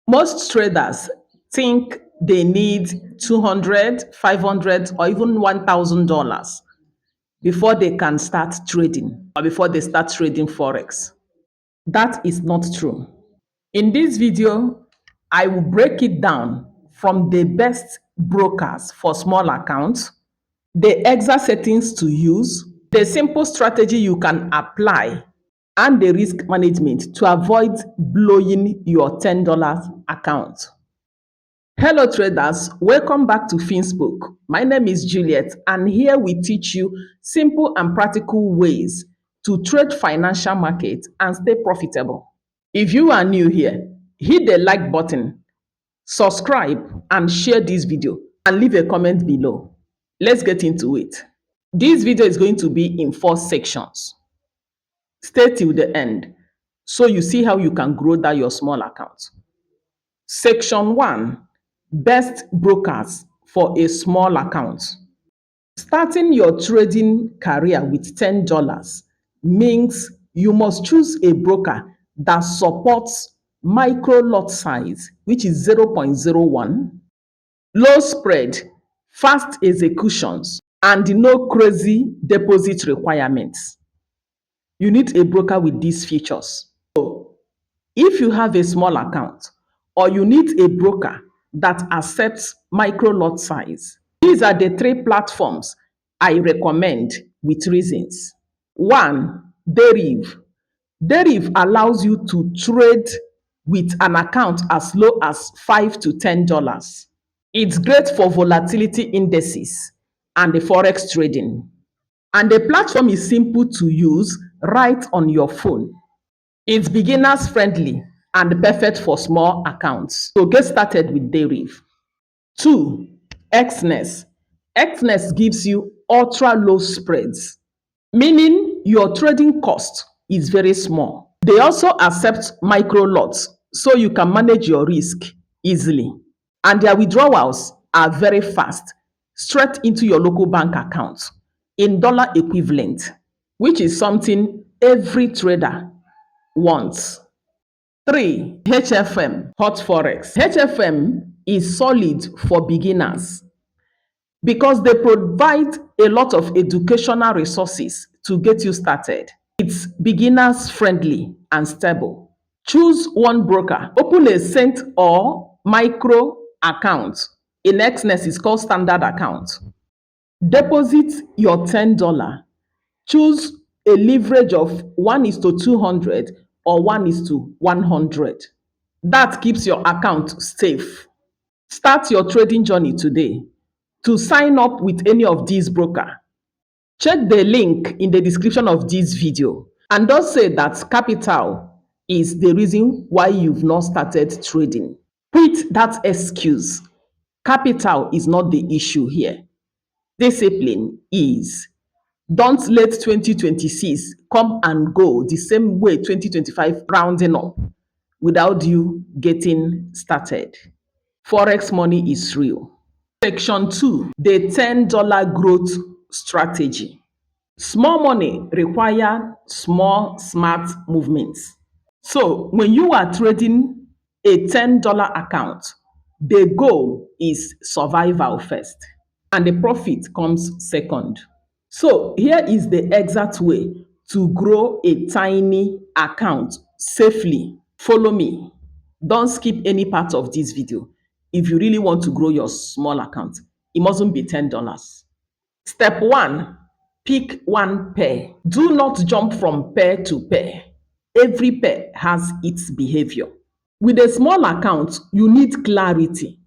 Most traders think they need 200, 500, or even $1,000 before they can start trading or before they start trading Forex. That is not true. In this video, I will break it down from the best brokers for small accounts, the exact settings to use, the simple strategy you can apply, and the risk management to avoid blowing your $10 account. Hello traders, welcome back to FinSpoke. My name is Juliet and here we teach you simple and practical ways to trade financial markets and stay profitable. If you are new here, hit the like button, subscribe and share this video and leave a comment below. Let's get into it. This video is going to be in 4 sections. Stay till the end so you see how you can grow that your small account. Section 1, best brokers for a small account. Starting your trading career with $10 means you must choose a broker that supports micro lot size, which is 0.01, low spread, fast executions, and no crazy deposit requirements. You need a broker with these features. If you have a small account or you need a broker that accepts micro lot size, these are the 3 platforms I recommend with reasons. 1, Deriv. Deriv allows you to trade with an account as low as $5 to $10. It's great for volatility indices and the Forex trading. And the platform is simple to use right on your phone. It's beginners friendly and perfect for small accounts. So get started with Deriv. 2, Xness. Xness gives you ultra low spreads, meaning your trading cost is very small. They also accept micro lots, so you can manage your risk easily. And their withdrawals are very fast, straight into your local bank account in dollar equivalent, which is something every trader wants. 3, HFM, Hot Forex. HFM is solid for beginners because they provide a lot of educational resources to get you started. It's beginners friendly and stable. Choose one broker. Open a cent or micro account. In Xness is called standard account. Deposit your $10. Choose a leverage of 1:200 or 1:100. That keeps your account safe. Start your trading journey today. To sign up with any of these brokers, check the link in the description of this video and don't say that capital is the reason why you've not started trading. Quit that excuse. Capital is not the issue here. Discipline is. Don't let 2026 come and go the same way 2025 rounding up without you getting started. Forex money is real. Section 2, the $10 growth strategy. Small money require small, smart movements. So when you are trading a $10 account, the goal is survival first, and the profit comes second. So here is the exact way to grow a tiny account safely. Follow me. Don't skip any part of this video. If you really want to grow your small account, it mustn't be $10. Step 1, pick one pair. Do not jump from pair to pair. Every pair has its behavior. With a small account, you need clarity.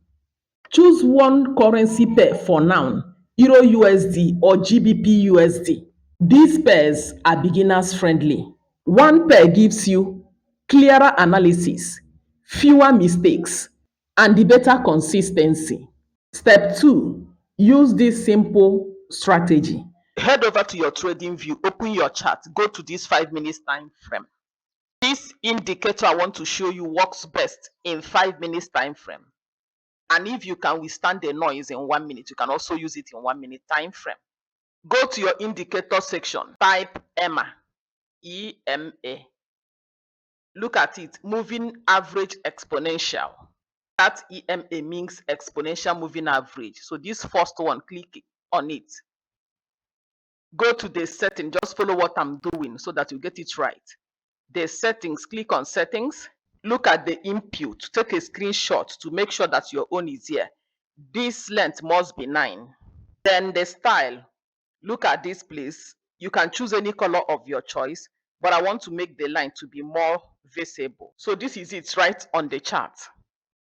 Choose one currency pair for now, Euro USD or GBP USD. These pairs are beginners friendly. One pair gives you clearer analysis, fewer mistakes, and the better consistency. Step 2, use this simple strategy. Head over to your trading view, open your chart, go to this 5 minutes time frame. This indicator I want to show you works best in 5 minutes time frame. And if you can withstand the noise in 1 minute, you can also use it in 1 minute time frame. Go to your indicator section, type EMA, EMA. Look at it, moving average exponential. That EMA means exponential moving average. So this first one, click on it. Go to the setting, just follow what I'm doing so that you get it right. The settings, click on settings. Look at the input, take a screenshot to make sure that your own is here. This length must be 9. Then the style, look at this place. You can choose any color of your choice, but I want to make the line to be more visible. So this is it right on the chart.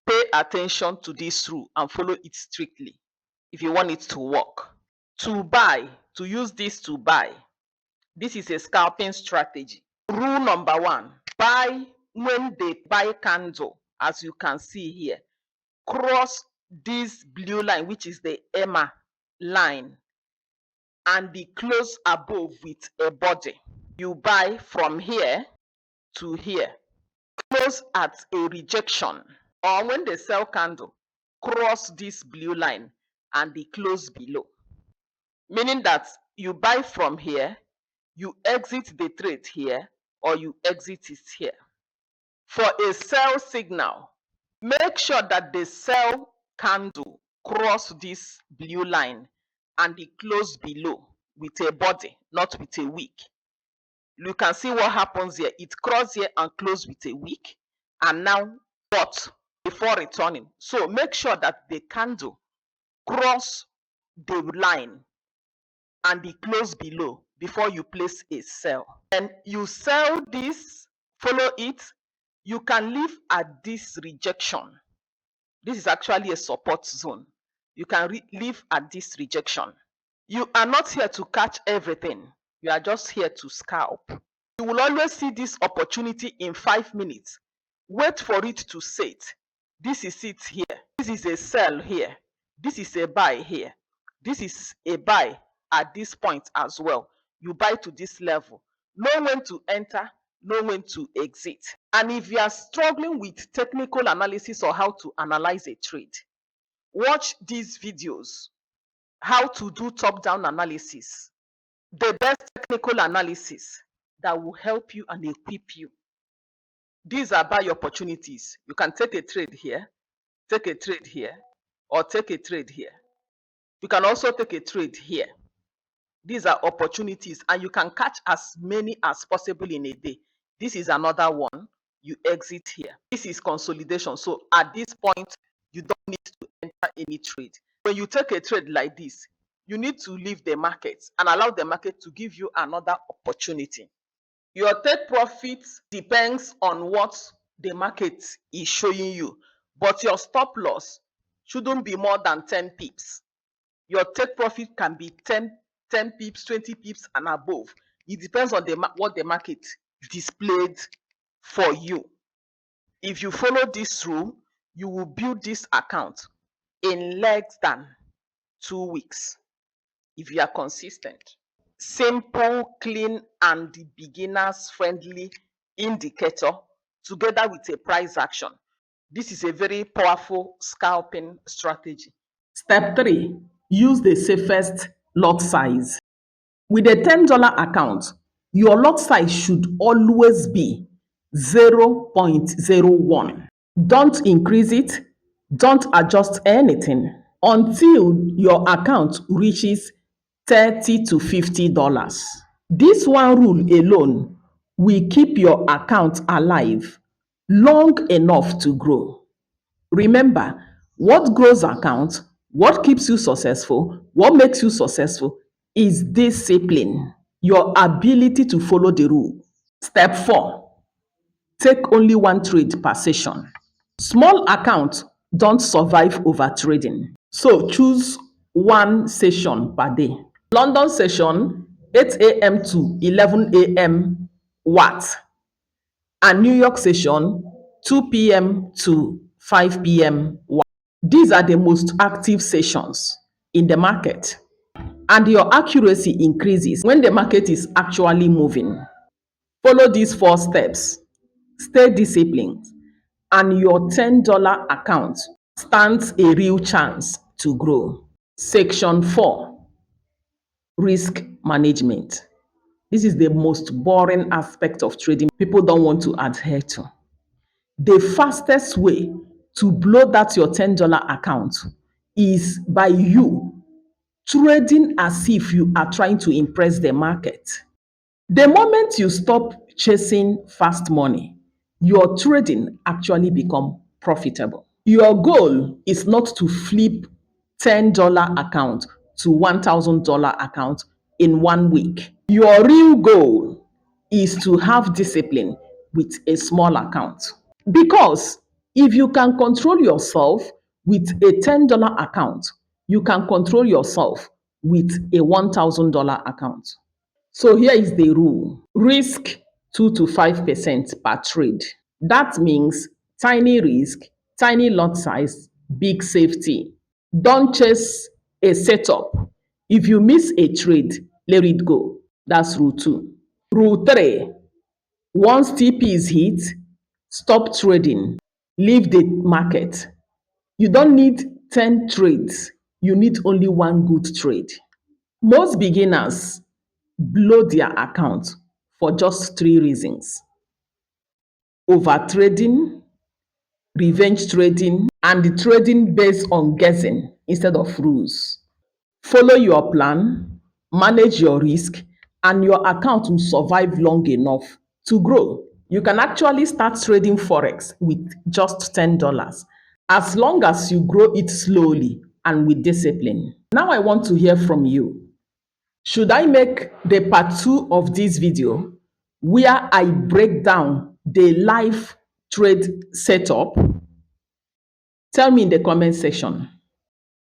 Pay attention to this rule and follow it strictly if you want it to work. To buy, to use this to buy, this is a scalping strategy. Rule number 1, buy when the buy candle, as you can see here, cross this blue line, which is the EMA line, and the close above with a body. You buy from here to here. Close at a rejection, or when the sell candle cross this blue line and the close below, meaning that you buy from here, you exit the trade here, or you exit it here. For a sell signal, make sure that the sell candle cross this blue line and the close below with a body, not with a wick. You can see what happens here. It crossed here and closed with a wick, and now bought before returning. So make sure that the candle cross the line and the close below before you place a sell. And you sell this, follow it. You can leave at this rejection. This is actually a support zone. You can leave at this rejection. You are not here to catch everything. You are just here to scalp. You will always see this opportunity in 5 minutes. Wait for it to set. This is it here. This is a sell here. This is a buy here. This is a buy at this point as well. You buy to this level. Know when to enter, know when to exit. And if you are struggling with technical analysis or how to analyze a trade, watch these videos. How to do top-down analysis. The best technical analysis that will help you and equip you. These are buy opportunities. You can take a trade here, take a trade here, or take a trade here. You can also take a trade here. These are opportunities, and you can catch as many as possible in a day. This is another one. You exit here. This is consolidation. So at this point, you don't need to enter any trade. When you take a trade like this, you need to leave the market and allow the market to give you another opportunity. Your take profit depends on what the market is showing you, but your stop loss shouldn't be more than 10 pips. Your take profit can be 10 pips, 20 pips and above. It depends on what the market displayed for you. If you follow this rule, you will build this account in less than 2 weeks if you are consistent. Simple, clean, and beginners friendly indicator together with a price action. This is a very powerful scalping strategy. Step 3, use the safest lot size. With a $10 account, your lot size should always be 0.01. Don't increase it, don't adjust anything until your account reaches $30 to $50. This one rule alone will keep your account alive long enough to grow. Remember, what grows account, what keeps you successful, what makes you successful is discipline, your ability to follow the rule. Step 4, take only one trade per session. Small accounts don't survive over trading. So choose one session per day. London session, 8 a.m. to 11 a.m. Watt. And New York session, 2 p.m. to 5 p.m. Watt. These are the most active sessions in the market. And your accuracy increases when the market is actually moving. Follow these 4 steps. Stay disciplined, and your $10 account stands a real chance to grow. Section 4, risk management. This is the most boring aspect of trading people don't want to adhere to. The fastest way to blow that your $10 account is by you trading as if you are trying to impress the market. The moment you stop chasing fast money, your trading actually become profitable. Your goal is not to flip $10 account to $1,000 account in 1 week. Your real goal is to have discipline with a small account. Because if you can control yourself with a $10 account, you can control yourself with a $1,000 account. So here is the rule. Risk 2 to 5% per trade. That means tiny risk, tiny lot size, big safety. Don't chase a setup. If you miss a trade, let it go. That's rule 2. Rule 3. Once TP is hit, stop trading. Leave the market. You don't need 10 trades. You need only one good trade. Most beginners blow their account for just 3 reasons: overtrading, revenge trading, and the trading based on guessing instead of rules. Follow your plan, manage your risk, and your account will survive long enough to grow. You can actually start trading Forex with just $10 as long as you grow it slowly and with discipline. Now I want to hear from you. Should I make the part 2 of this video where I break down the live trade setup? Tell me in the comment section.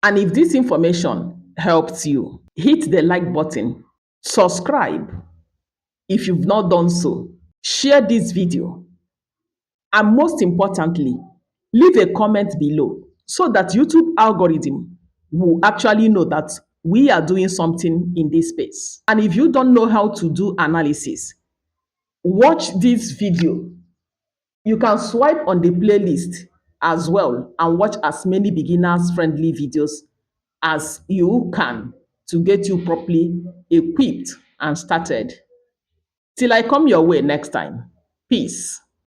And if this information helped you, hit the like button, subscribe if you've not done so, share this video, and most importantly, leave a comment below so that YouTube algorithm will actually know that we are doing something in this space. And if you don't know how to do analysis, watch this video. You can swipe on the playlist as well and watch as many beginners friendly videos as you can to get you properly equipped and started. Till I come your way next time. Peace.